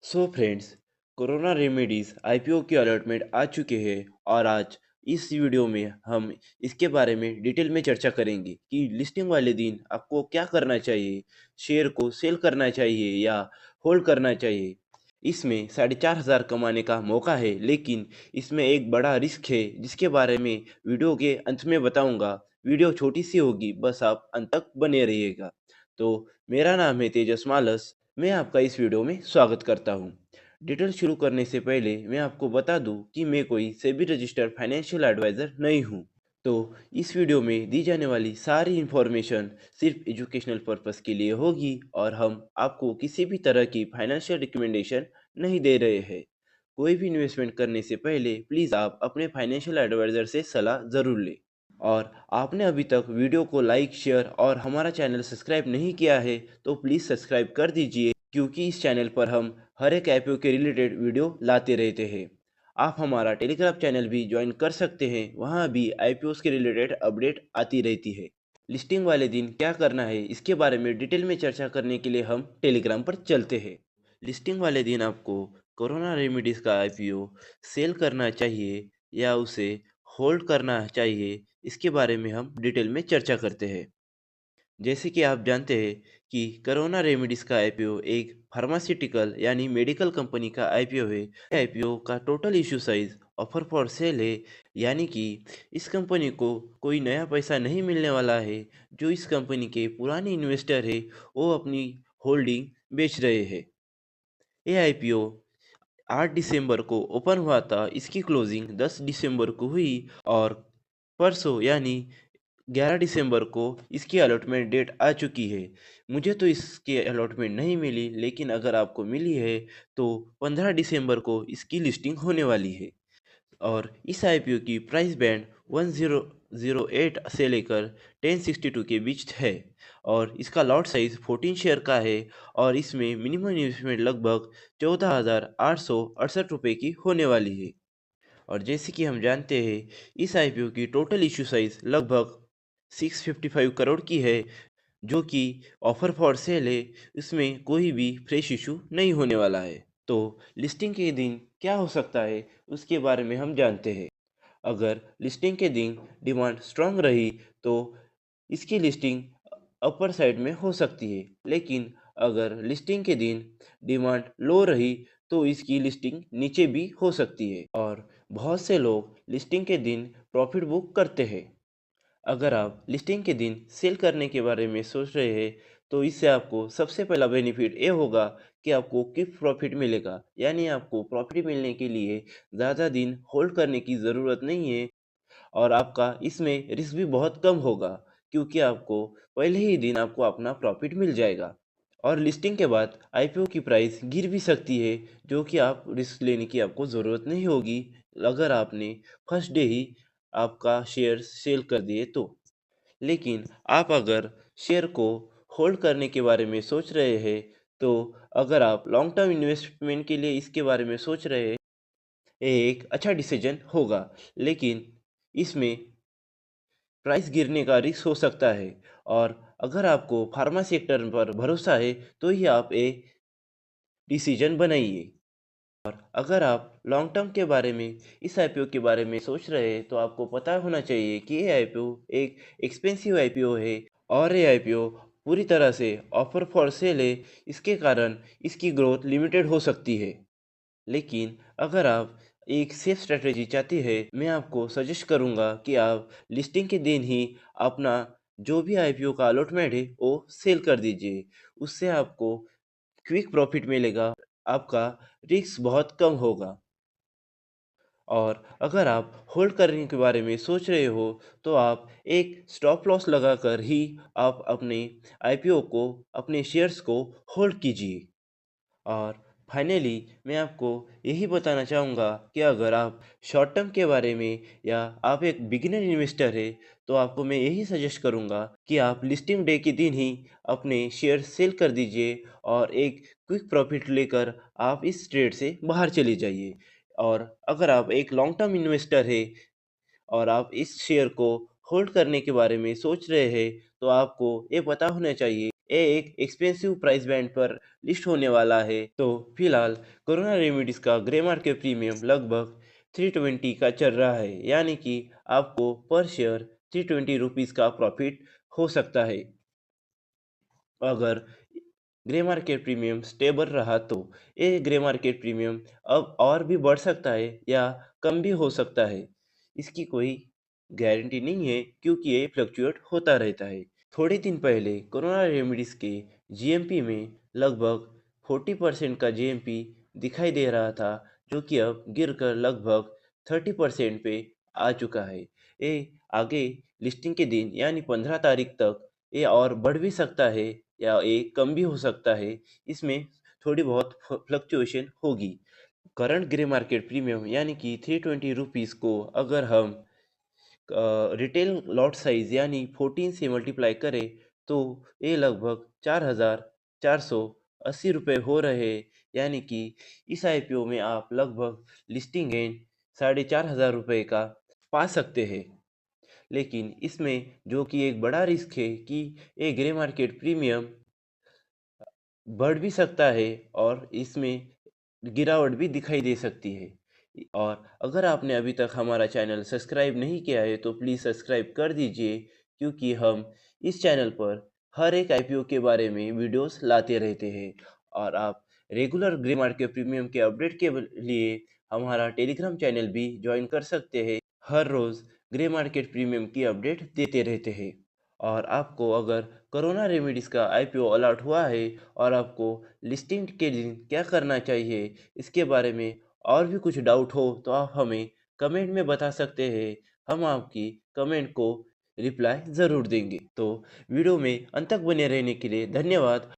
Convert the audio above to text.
So friends, corona remedies IPO की allotment आ चुके हैं और आज इस वीडियो में हम इसके बारे में डिटेल में चर्चा करेंगे कि लिस्टिंग वाले दिन आपको क्या करना चाहिए। शेयर को सेल करना चाहिए या होल्ड करना चाहिए। इसमें 4,500 कमाने का मौका है, लेकिन इसमें एक बड़ा रिस्क है जिसके बारे में वीडियो के अंत में बताऊंगा। वीडियो छोटी सी होगी, बस आप अंत तक बने रहिएगा। तो मेरा नाम है तेजस मालस। मैं आपका इस वीडियो में स्वागत करता हूँ। डिटेल शुरू करने से पहले मैं आपको बता दूं कि मैं कोई सेबी रजिस्टर्ड फाइनेंशियल एडवाइज़र नहीं हूँ। तो इस वीडियो में दी जाने वाली सारी इन्फॉर्मेशन सिर्फ एजुकेशनल पर्पस के लिए होगी और हम आपको किसी भी तरह की फाइनेंशियल रिकमेंडेशन नहीं दे रहे हैं। कोई भी इन्वेस्टमेंट करने से पहले प्लीज़ आप अपने फाइनेंशियल एडवाइज़र से सलाह ज़रूर लें। और आपने अभी तक वीडियो को लाइक, शेयर और हमारा चैनल सब्सक्राइब नहीं किया है तो प्लीज़ सब्सक्राइब कर दीजिए, क्योंकि इस चैनल पर हम हर एक आईपीओ के रिलेटेड वीडियो लाते रहते हैं। आप हमारा टेलीग्राम चैनल भी ज्वाइन कर सकते हैं, वहाँ भी आईपीओस के रिलेटेड अपडेट आती रहती है। लिस्टिंग वाले दिन क्या करना है इसके बारे में डिटेल में चर्चा करने के लिए हम टेलीग्राम पर चलते हैं। लिस्टिंग वाले दिन आपको कोरोना रेमेडीज का आईपीओ सेल करना चाहिए या उसे होल्ड करना चाहिए, इसके बारे में हम डिटेल में चर्चा करते हैं। जैसे कि आप जानते हैं कि कोरोना रेमेडीज का आईपीओ एक फार्मास्यूटिकल यानी मेडिकल कंपनी का आईपीओ है। आईपीओ का total issue size offer for sale है, यानी कि इस कंपनी को कोई नया पैसा नहीं मिलने वाला है। जो इस कंपनी के पुराने इन्वेस्टर है वो अपनी होल्डिंग बेच रहे हैं। ये आईपीओ 8 दिसंबर को ओपन हुआ था, इसकी क्लोजिंग 10 दिसंबर को हुई और परसों यानी 11 दिसंबर को इसकी अलॉटमेंट डेट आ चुकी है। मुझे तो इसकी अलॉटमेंट नहीं मिली, लेकिन अगर आपको मिली है तो 15 दिसंबर को इसकी लिस्टिंग होने वाली है। और इस आईपीओ की प्राइस बैंड 1008 से लेकर 1062 के बीच है और इसका लॉट साइज 14 शेयर का है और इसमें मिनिमम इन्वेस्टमेंट लगभग 14,868 रुपये की होने वाली है। और जैसे कि हम जानते हैं, इस आईपीओ की टोटल इशू साइज लगभग 655 करोड़ की है, जो कि ऑफर फॉर सेल है। इसमें कोई भी फ्रेश इशू नहीं होने वाला है। तो लिस्टिंग के दिन क्या हो सकता है उसके बारे में हम जानते हैं। अगर लिस्टिंग के दिन डिमांड स्ट्रांग रही तो इसकी लिस्टिंग अपर साइड में हो सकती है, लेकिन अगर लिस्टिंग के दिन डिमांड लो रही तो इसकी लिस्टिंग नीचे भी हो सकती है। और बहुत से लोग लिस्टिंग के दिन प्रॉफिट बुक करते हैं। अगर आप लिस्टिंग के दिन सेल करने के बारे में सोच रहे हैं तो इससे आपको सबसे पहला बेनिफिट ये होगा कि आपको क्विक प्रॉफिट मिलेगा, यानी आपको प्रॉफिट मिलने के लिए ज़्यादा दिन होल्ड करने की ज़रूरत नहीं है और आपका इसमें रिस्क भी बहुत कम होगा, क्योंकि आपको पहले ही दिन आपको अपना प्रॉफिट मिल जाएगा। और लिस्टिंग के बाद आईपीओ की प्राइस गिर भी सकती है, जो कि आप रिस्क लेने की आपको ज़रूरत नहीं होगी अगर आपने फर्स्ट डे ही आपका शेयर सेल कर दिए तो। लेकिन आप अगर शेयर को होल्ड करने के बारे में सोच रहे हैं तो अगर आप लॉन्ग टर्म इन्वेस्टमेंट के लिए इसके बारे में सोच रहे हैं, ये एक अच्छा डिसीजन होगा। लेकिन इसमें प्राइस गिरने का रिस्क हो सकता है और अगर आपको फार्मा सेक्टर पर भरोसा है तो ही आप ये डिसीजन बनाइए। अगर आप लॉन्ग टर्म के बारे में इस आईपीओ के बारे में सोच रहे हैं तो आपको पता होना चाहिए कि ये आईपीओ एक एक्सपेंसिव आईपीओ है और ये आईपीओ पूरी तरह से ऑफर फॉर सेल है। इसके कारण इसकी ग्रोथ लिमिटेड हो सकती है। लेकिन अगर आप एक सेफ स्ट्रेटेजी चाहते हैं, मैं आपको सजेस्ट करूंगा कि आप लिस्टिंग के दिन ही अपना जो भी आईपीओ का अलॉटमेंट है वो सेल कर दीजिए। उससे आपको क्विक प्रॉफिट मिलेगा, आपका रिस्क बहुत कम होगा। और अगर आप होल्ड करने के बारे में सोच रहे हो तो आप एक स्टॉप लॉस लगाकर ही आप अपने आईपीओ को, अपने शेयर्स को होल्ड कीजिए। और फाइनली मैं आपको यही बताना चाहूँगा कि अगर आप शॉर्ट टर्म के बारे में या आप एक बिगिनर इन्वेस्टर है तो आपको मैं यही सजेस्ट करूँगा कि आप लिस्टिंग डे के दिन ही अपने शेयर सेल कर दीजिए और एक क्विक प्रॉफिट लेकर आप इस ट्रेड से बाहर चले जाइए। और अगर आप एक लॉन्ग टर्म इन्वेस्टर है और आप इस शेयर को होल्ड करने के बारे में सोच रहे हैं तो आपको ये पता होना चाहिए ये एक एक्सपेंसिव प्राइस बैंड पर लिस्ट होने वाला है। तो फिलहाल कोरोना रेमेडीज का ग्रे मार्केट प्रीमियम लगभग 320 का चल रहा है, यानी कि आपको पर शेयर 320 रुपीज़ का प्रॉफिट हो सकता है। अगर ग्रे मार्केट प्रीमियम स्टेबल रहा तो ये ग्रे मार्केट प्रीमियम अब और भी बढ़ सकता है या कम भी हो सकता है। इसकी कोई गारंटी नहीं है, क्योंकि ये फ्लक्चुएट होता रहता है। थोड़े दिन पहले कोरोना रेमेडीज के जीएमपी में लगभग 40% का जीएमपी दिखाई दे रहा था, जो कि अब गिरकर लगभग 30% पे आ चुका है। ये आगे लिस्टिंग के दिन यानी 15 तारीख तक ये और बढ़ भी सकता है या ये कम भी हो सकता है। इसमें थोड़ी बहुत फ्लक्चुएशन होगी। करंट ग्रे मार्केट प्रीमियम यानी कि 320 रुपीज़ को अगर हम रिटेल लॉट साइज यानी 14 से मल्टीप्लाई करें तो ये लगभग 4,480 रुपये हो रहे हैं। यानी कि इस आईपीओ में आप लगभग लिस्टिंग गेन 4,500 रुपये का पा सकते हैं। लेकिन इसमें जो कि एक बड़ा रिस्क है कि ये ग्रे मार्केट प्रीमियम बढ़ भी सकता है और इसमें गिरावट भी दिखाई दे सकती है। और अगर आपने अभी तक हमारा चैनल सब्सक्राइब नहीं किया है तो प्लीज़ सब्सक्राइब कर दीजिए, क्योंकि हम इस चैनल पर हर एक आईपीओ के बारे में वीडियोस लाते रहते हैं। और आप रेगुलर ग्रे मार्केट प्रीमियम के अपडेट के लिए हमारा टेलीग्राम चैनल भी ज्वाइन कर सकते हैं। हर रोज़ ग्रे मार्केट प्रीमियम की अपडेट देते रहते हैं। और आपको अगर कोरोना रेमेडीज़ का आईपीओ अलॉट हुआ है और आपको लिस्टिंग के दिन क्या करना चाहिए, इसके बारे में और भी कुछ डाउट हो तो आप हमें कमेंट में बता सकते हैं। हम आपकी कमेंट को रिप्लाई ज़रूर देंगे। तो वीडियो में अंत तक बने रहने के लिए धन्यवाद।